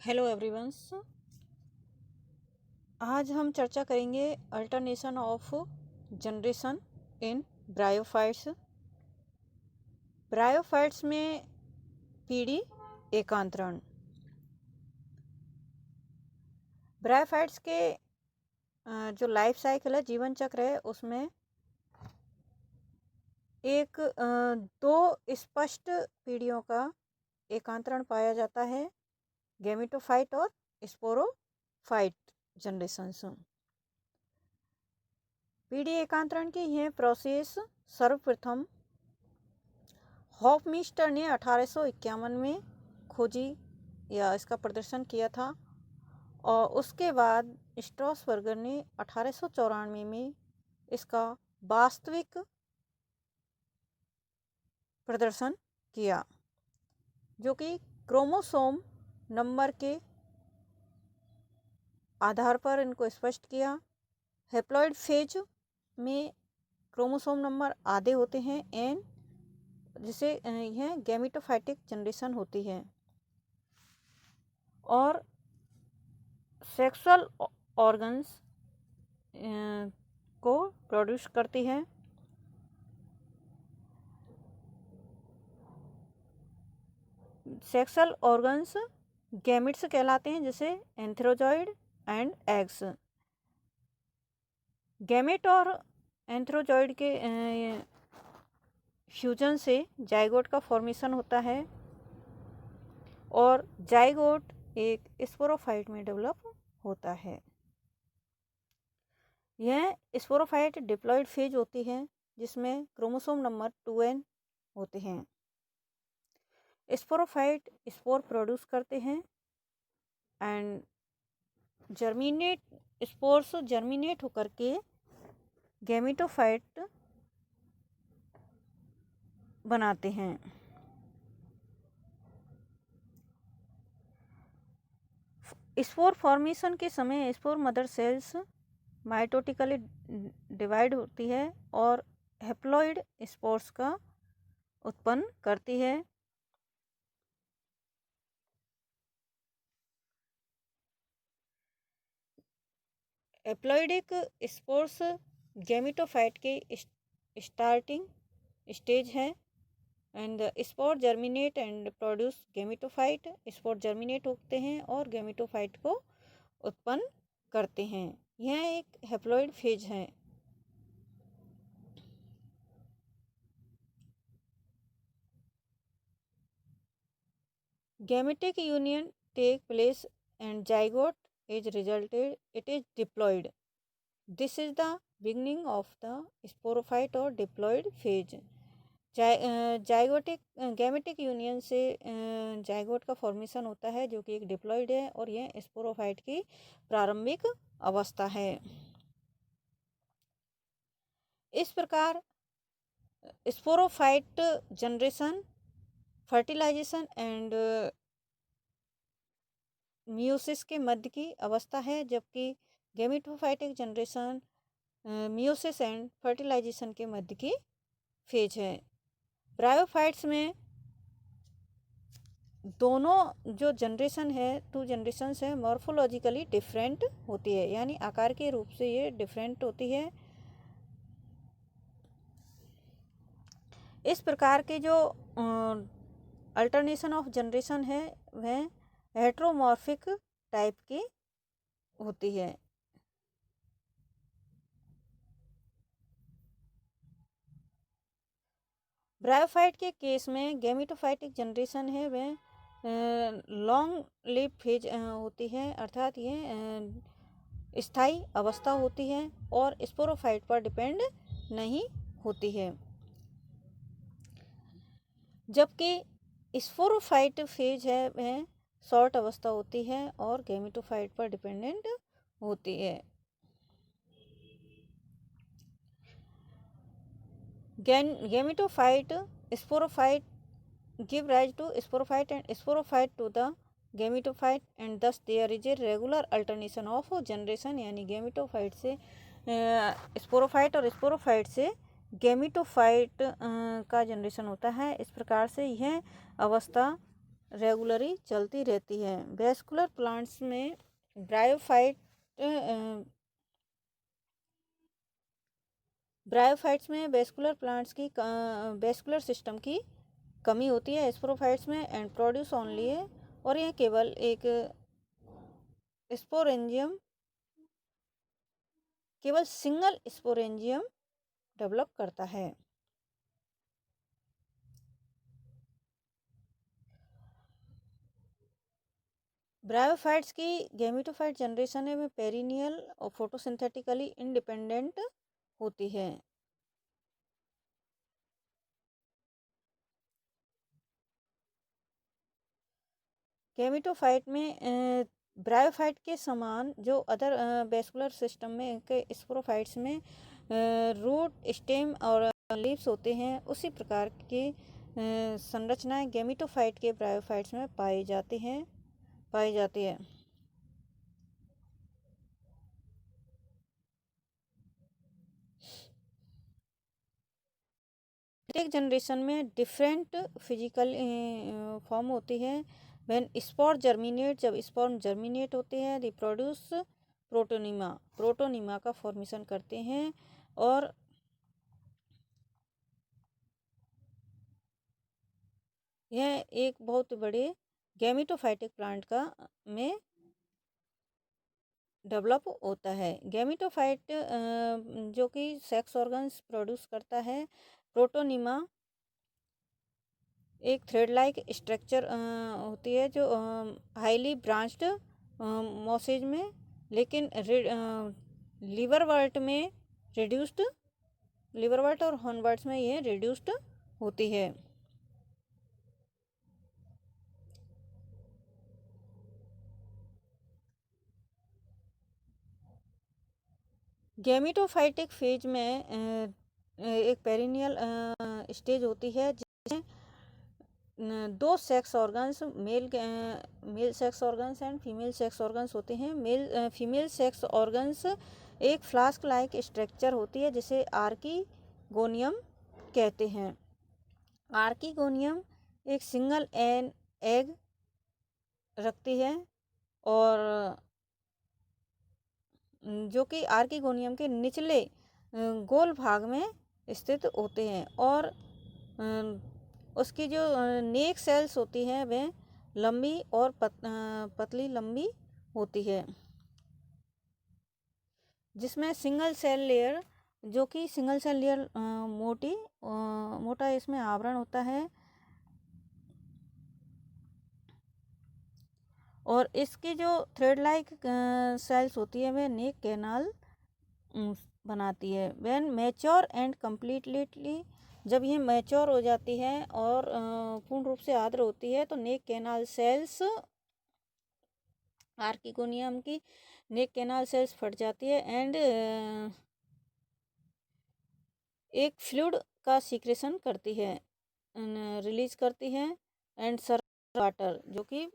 Hello everyone. आज हम चर्चा करेंगे alternation of generation in bryophytes. Bryophytes में पीढ़ी एकांतरण। ब्रायोफाइट्स के जो लाइफ साइकिल है, जीवन चक्र है, उसमें एक दो स्पष्ट पीढ़ियों का एकांतरण पाया जाता है, गैमेटोफाइट और स्पोरोफाइट जनरेशंस। पीढ़ी एकांतरण की यह प्रोसेस सर्वप्रथम हॉफमिस्टर ने 1851 में खोजी या इसका प्रदर्शन किया था, और उसके बाद स्ट्रॉसबर्गर ने 1894 में इसका वास्तविक प्रदर्शन किया, जो कि क्रोमोसोम नंबर के आधार पर इनको स्पष्ट किया। हैप्लॉइड फेज में क्रोमोसोम नंबर आधे होते हैं एन, जिसे यह गैमेटोफाइटिक जनरेशन होती है, और सेक्सुअल ऑर्गन्स को प्रोड्यूस करती है। सेक्सुअल ऑर्गन्स गैमेट्स कहलाते हैं, जैसे एंथ्रोजॉइड एंड एग्स। गैमेट और एंथ्रोजॉइड के फ्यूजन से जाइगोट का फॉर्मेशन होता है, और जाइगोट एक स्पोरोफाइट में डेवलप होता है। यह स्पोरोफाइट डिप्लॉइड फेज होती है, जिसमें क्रोमोसोम नंबर 2n होते हैं। स्पोरोफाइट स्पोर प्रोड्यूस करते हैं एंड स्पोर्स जर्मिनेट होकर के गैमेटोफाइट बनाते हैं। स्पोर फॉर्मेशन के समय spore mother cells mitotically divide होती है और हैप्लॉइड स्पोर्स का उत्पन्न करती है। हैप्लॉइडिक स्पोर्स गैमेटोफाइट के स्टार्टिंग स्टेज है, and spore germinate and produce gametophyte. Spore germinate होते हैं और गैमेटोफाइट को उत्पन्न करते हैं। यह एक हैप्लॉइड फेज है। Gametic union take place and zygote is resulted, it is diploid. This is the beginning of the sporophyte or diploid phase. Zygotic gametic union से जाइगोट का फॉर्मेशन होता है, जो कि एक डिप्लॉइड है, और यह स्पोरोफाइट की प्रारंभिक अवस्था है। इस प्रकार sporophyte generation fertilisation and meiosis के मध्य की अवस्था है, जबकि gametophytic generation meiosis and fertilisation के मध्य की फेज है। ब्रायोफाइट्स में दोनों जो जनरेशन है, टू जनरेशन्स है, मॉर्फोलॉजिकली डिफरेंट होती है, यानी आकार के रूप से ये डिफरेंट होती है। इस प्रकार के जो अल्टरनेशन ऑफ जनरेशन है, वह हेट्रोमॉर्फिक टाइप की होती है। ब्रायोफाइट के केस में गैमेटोफाइटिक जनरेशन है वह लॉन्ग लिव फेज होती है, अर्थात ये स्थायी अवस्था होती है और स्पोरोफाइट पर डिपेंड नहीं होती है, जबकि स्पोरोफाइट फेज है वह शॉर्ट अवस्था होती है और गैमेटोफाइट पर डिपेंडेंट होती है। Gametophyte sporophyte give rise to sporophyte and sporophyte to the gametophyte, and thus there is a regular alternation of generation, यानी गैमेटोफाइट से स्पोरोफाइट और स्पोरोफाइट से गैमेटोफाइट का जनरेशन होता है। इस प्रकार से यह अवस्था रेगुलरली चलती रहती है। वेस्कुलर प्लांट्स में ब्रायोफाइट ब्रायोफाइट्स में वेस्कुलर सिस्टम की कमी होती है स्पोरोफाइट्स में एंड प्रोड्यूस ओनली है, और यह केवल एक स्पोरेंजियम केवल सिंगल स्पोरेंजियम डेवलप करता है। ब्रायोफाइट्स की गैमेटोफाइट जनरेशन में पेरिनियल और फोटोसिंथेटिकली इंडिपेंडेंट होती है। गैमेटोफाइट में ब्रायोफाइट के समान जो अदर वेस्कुलर सिस्टम में के स्पोरोफाइट्स में रूट, स्टेम और लीव्स होते हैं, उसी प्रकार की संरचनाएं गैमेटोफाइट के ब्रायोफाइट्स में पाई जाती है। प्रत्येक जनरेशन में डिफरेंट फिजिकल फॉर्म होती है। व्हेन स्पोर जर्मिनेट, जब स्पोर्म जर्मिनेट होते हैं, दे प्रोड्यूस प्रोटोनिमा का फॉर्मेशन करते हैं, और यह एक बहुत बड़े गैमेटोफाइटिक प्लांट का में डेवलप होता है। गैमेटोफाइट जो कि सेक्स ऑर्गन्स प्रोड्यूस करता है। प्रोटोनिमा एक थ्रेड लाइक स्ट्रक्चर होती है जो हाईली ब्रांच्ड मॉसेज में, लेकिन लिवरवर्ट में रिड्यूस्ड, लिवरवर्ट और हॉर्नवर्ट्स में ये रिड्यूस्ड होती है। गैमेटोफाइटिक फेज में एक पेरिनियल स्टेज होती है जिसमें दो sex organs, male sex organs and female sex organs होते हैं। फीमेल सेक्स ऑर्गन्स एक फ्लास्क लाइक स्ट्रक्चर होती है जिसे आर्कीगोनियम कहते हैं। आर्कीगोनियम एक सिंगल एग रखती है, और जो कि आर्कीगोनियम के निचले गोल भाग में स्थित होते हैं, और उसकी जो नेक सेल्स होती हैं वे लंबी और पतली लंबी होती है, जिसमें सिंगल सेल लेयर मोटा इसमें आवरण होता है, और इसकी जो थ्रेड लाइक सेल्स होती है वे नेक कैनाल बनाती है। व्हेन मैच्योर एंड कम्प्लीटली, जब ये मैच्योर हो जाती है और पूर्ण रूप से आर्द्र होती है, तो नेक कैनाल सेल्स, आर्कीगोनियम की नेक कैनाल सेल्स फट जाती है एंड एक फ्लूइड का सीक्रेशन करती है, रिलीज करती है, एंड वाटर, जो कि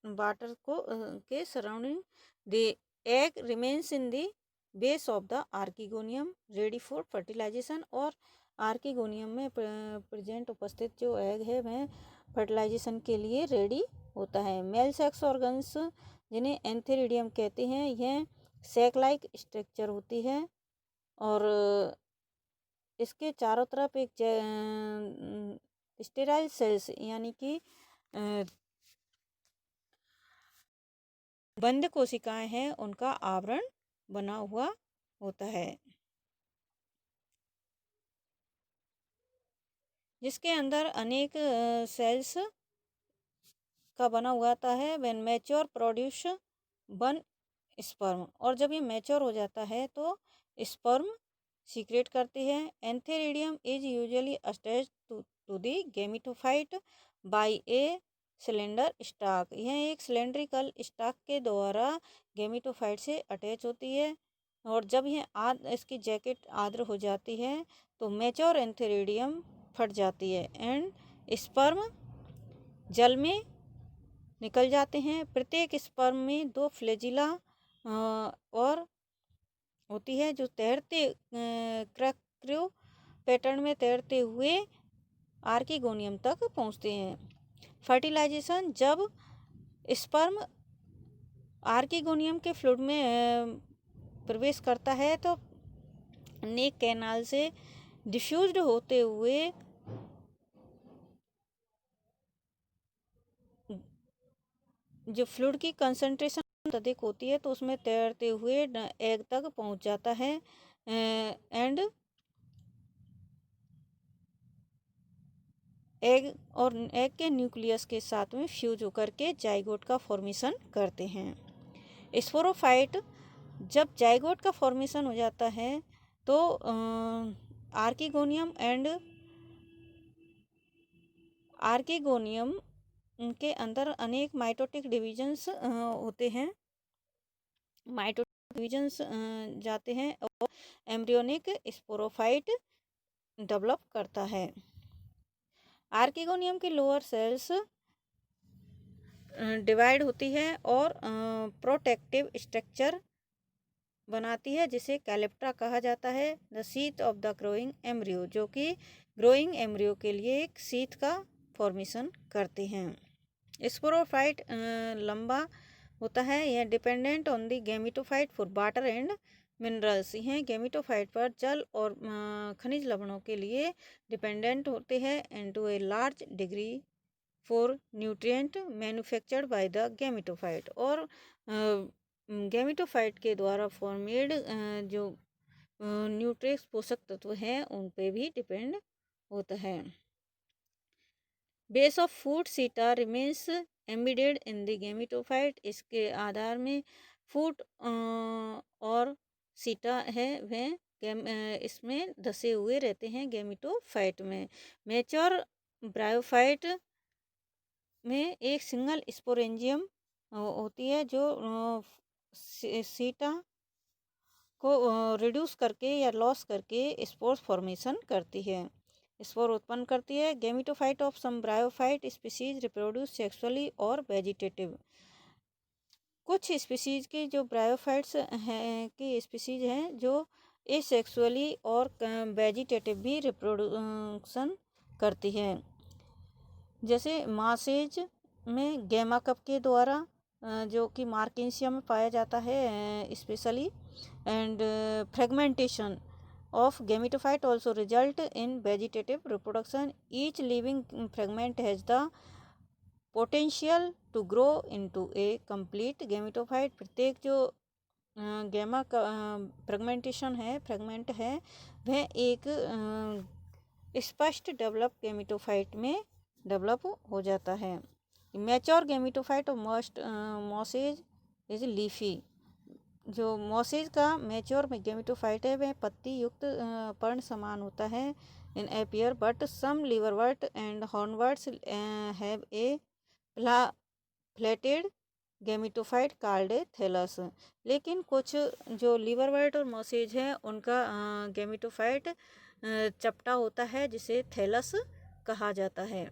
वाटर को के surrounding the egg remains in the base of the archegonium ready for fertilisation, और आर्कीगोनियम में प्रेजेंट उपस्थित जो एग है वह फर्टिलाइजेशन के लिए रेडी होता है। मेल सेक्स ऑर्गन्स जिन्हें एंथेरिडियम कहते हैं, यह सैक लाइक स्ट्रक्चर होती है, और इसके चारों तरफ एक स्टेराइल सेल्स यानी कि बंद कोशिकाएं हैं, उनका आवरण बना हुआ होता है, जिसके अंदर अनेक सेल्स का बना हुआ आता है। When mature produce one sperm, और जब ये मैच्योर हो जाता है तो स्पर्म सीक्रेट करती है। Antheridium is usually attached to the gametophyte by a cylinder stalk, यह एक सिलेंड्रिकल स्टाक के द्वारा गैमेटोफाइट से अटैच होती है, और जब यह इसकी जैकेट आर्द्र हो जाती है तो मैच्योर एंथेरिडियम फट जाती है एंड स्पर्म जल में निकल जाते हैं। प्रत्येक स्पर्म में दो फ्लैजिला और होती है जो तैरते क्रैक्रियो पैटर्न में तैरते हुए आर्कीगोनियम तक पहुंचते हैं। फर्टिलाइजेशन, जब स्पर्म आर्किगोनियम के फ्लूइड में प्रवेश करता है तो नेक कैनाल से डिफ्यूज्ड होते हुए जो फ्लूइड की कंसंट्रेशन अधिक होती है तो उसमें तैरते हुए एग तक पहुंच जाता है एंड एग के न्यूक्लियस के साथ में फ्यूज होकर के जाइगोट का फॉर्मेशन करते हैं। स्पोरोफाइट, जब जाइगोट का फॉर्मेशन हो जाता है तो आर्किगोनियम के अंदर अनेक माइटोटिक डिविजन्स होते हैं, माइटोटिक डिविजन्स जाते हैं और एम्ब्रियोनिक स्पोरोफाइट डेवलप करता है। आर्किगोनियम की लोअर सेल्स डिवाइड होती है और प्रोटेक्टिव स्ट्रक्चर बनाती है जिसे कैलेप्ट्रा कहा जाता है, the sheath of the growing embryo, जो कि ग्रोइंग एम्ब्रियो के लिए एक शीथ का फॉर्मेशन करते हैं। स्पोरोफाइट लंबा होता है, यह dependent on the gametophyte for water and minerals, यह गैमेटोफाइट पर जल और खनिज लवणों के लिए डिपेंडेंट होते हैं and to a large degree for nutrient manufactured by the gametophyte, और गैमेटोफाइट के द्वारा फॉर्मेड जो न्यूट्रिएंट्स पोषक तत्व हैं उन पे भी डिपेंड होता है। बेस ऑफ फूड सीटा remains embedded in the gametophyte, इसके आधार में फूड और सीटा है वह इसमें धसे हुए रहते हैं गैमेटोफाइट में। मैच्योर ब्रायोफाइट में एक सिंगल स्पोरेंजियम होती है जो सीटा को रिड्यूस करके या लॉस करके स्पोर्स फॉर्मेशन करती है, स्पोर उत्पन्न करती है। Gametophyte of some bryophyte species reproduce sexually और वेजिटेटिव, कुछ स्पीसीज की जो ब्रायोफाइट्स हैं की स्पीसीज हैं जो एसेक्सुअली और वेजिटेटिव भी रिप्रोडक्शन करती है, जैसे मासेज में गैमा कप के द्वारा जो कि मार्किंसिया में पाया जाता है specially, and fragmentation of gametophyte also result in vegetative reproduction. Each living fragment has the potential to grow into a complete gametophyte. प्रत्येक जो गैमा का फ्रेगमेंट है वह एक स्पष्ट डेवलप गैमेटोफाइट में डेवलप हो जाता है। Mature gametophyte of mosses is leafy, जो मॉसेज का मैच्योर गैमेटोफाइट है वह पत्ती युक्त पर्ण समान होता है in appear, but some liverwort and hornworts have a flatted gametophyte called a thallus, लेकिन कुछ जो लिवरवर्ट और मॉसेज है उनका गैमेटोफाइट चपटा होता है जिसे थैलस कहा जाता है।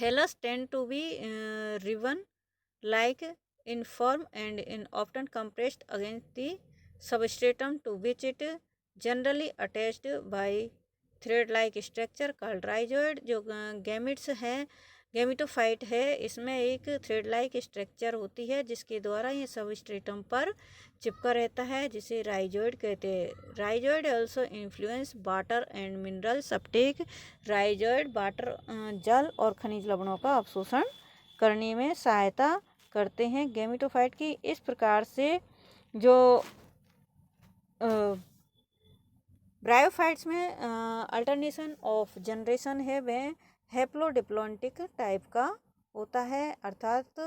Thallus tend to be ribbon like in form and in often compressed against the substratum to which it generally attached by thread like structure called rhizoid। जो गैमेट्स है गैमेटोफाइट है इसमें एक थ्रेड लाइक स्ट्रक्चर होती है जिसके द्वारा ये सबस्ट्रेटम पर चिपका रहता है जिसे राइजोइड कहते हैं। Rhizoid also influence water and minerals Uptake, rhizoid water जल और खनिज लवणों का अवशोषण करने में सहायता करते हैं। गैमेटोफाइट की इस प्रकार से जो ब्रायोफाइट्स में अल्टरनेशन ऑफ जनरेशन है वह हैप्लोडिप्लॉन्टिक टाइप का होता है, अर्थात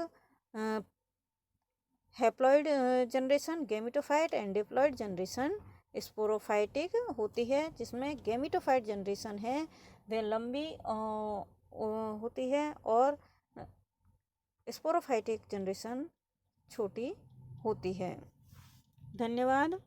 haploid generation gametophyte and diploid generation sporophytic होती है, जिसमें गैमेटोफाइट जनरेशन है वह लंबी होती है और स्पोरोफाइटिक जनरेशन छोटी होती है। धन्यवाद।